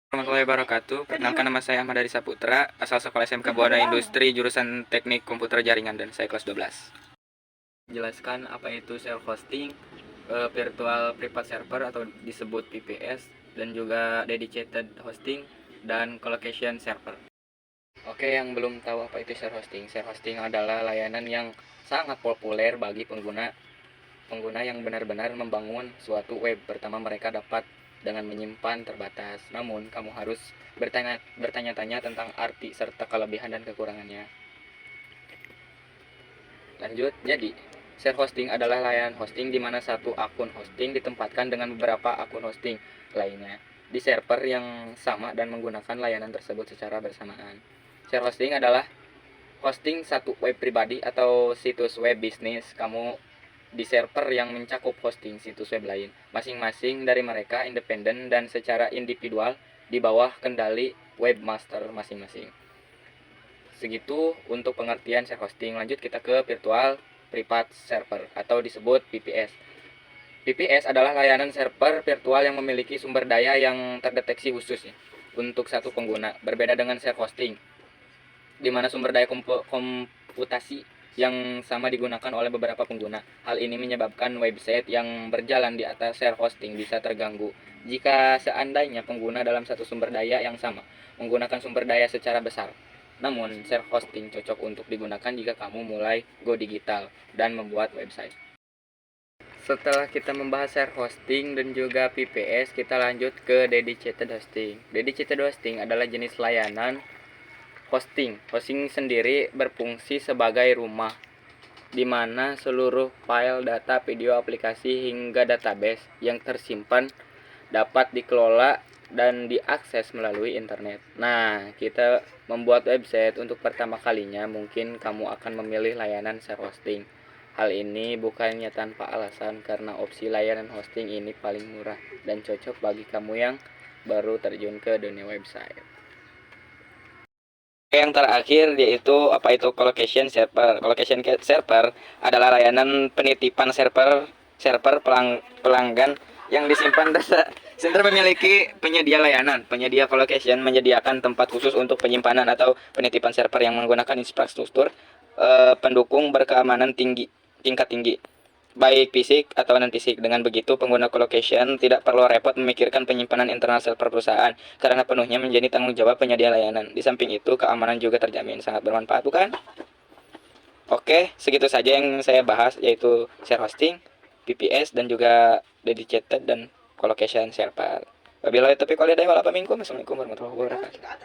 Warahmatullahi wabarakatuh. Perkenalkan, nama saya Ahmad Dari Saputra, asal sekolah SMK Buana Industri, jurusan Teknik Komputer Jaringan, dan saya kelas 12. Jelaskan apa itu self-hosting, virtual private server atau disebut VPS, dan juga dedicated hosting, dan colocation server. Oke, yang belum tahu apa itu self-hosting. Self-hosting adalah layanan yang sangat populer bagi pengguna yang benar-benar membangun suatu web. Pertama, mereka dapat dengan menyimpan terbatas. Namun, kamu harus bertanya-tanya tentang arti serta kelebihan dan kekurangannya. Lanjut, jadi share hosting adalah layanan hosting di mana satu akun hosting ditempatkan dengan beberapa akun hosting lainnya di server yang sama dan menggunakan layanan tersebut secara bersamaan. Share hosting adalah hosting satu web pribadi atau situs web bisnis kamu di server yang mencakup hosting situs web lain. Masing-masing dari mereka independen dan secara individual di bawah kendali webmaster masing-masing. Segitu untuk pengertian share hosting. Lanjut kita ke virtual private server atau disebut VPS. VPS adalah layanan server virtual yang memiliki sumber daya yang terdeteksi khusus ya, untuk satu pengguna. Berbeda dengan share hosting, di mana sumber daya komputasi yang sama digunakan oleh beberapa pengguna. Hal ini menyebabkan website yang berjalan di atas share hosting bisa terganggu jika seandainya pengguna dalam satu sumber daya yang sama menggunakan sumber daya secara besar. Namun, share hosting cocok untuk digunakan jika kamu mulai go digital dan membuat website. Setelah kita membahas share hosting dan juga VPS, kita lanjut ke dedicated hosting. Dedicated hosting adalah jenis layanan hosting. Hosting sendiri berfungsi sebagai rumah di mana seluruh file, data, video, aplikasi, hingga database yang tersimpan dapat dikelola dan diakses melalui internet. Nah, kita membuat website untuk pertama kalinya, mungkin kamu akan memilih layanan share hosting. Hal ini bukannya tanpa alasan karena opsi layanan hosting ini paling murah dan cocok bagi kamu yang baru terjun ke dunia website. Yang terakhir yaitu apa itu colocation server. Colocation server adalah layanan penitipan server pelanggan yang disimpan data. Center memiliki penyedia layanan. Penyedia colocation menyediakan tempat khusus untuk penyimpanan atau penitipan server yang menggunakan infrastruktur pendukung berkeamanan tingkat tinggi, baik fisik atau non fisik. Dengan begitu, pengguna colocation tidak perlu repot memikirkan penyimpanan internal server perusahaan karena penuhnya menjadi tanggung jawab penyedia layanan. Di samping itu, keamanan juga terjamin. Sangat bermanfaat, bukan? Oke, segitu saja yang saya bahas, yaitu share hosting, VPS, dan juga dedicated dan colocation server. Wabillahi taufiq wal hidayah. Assalamualaikum warahmatullahi wabarakatuh.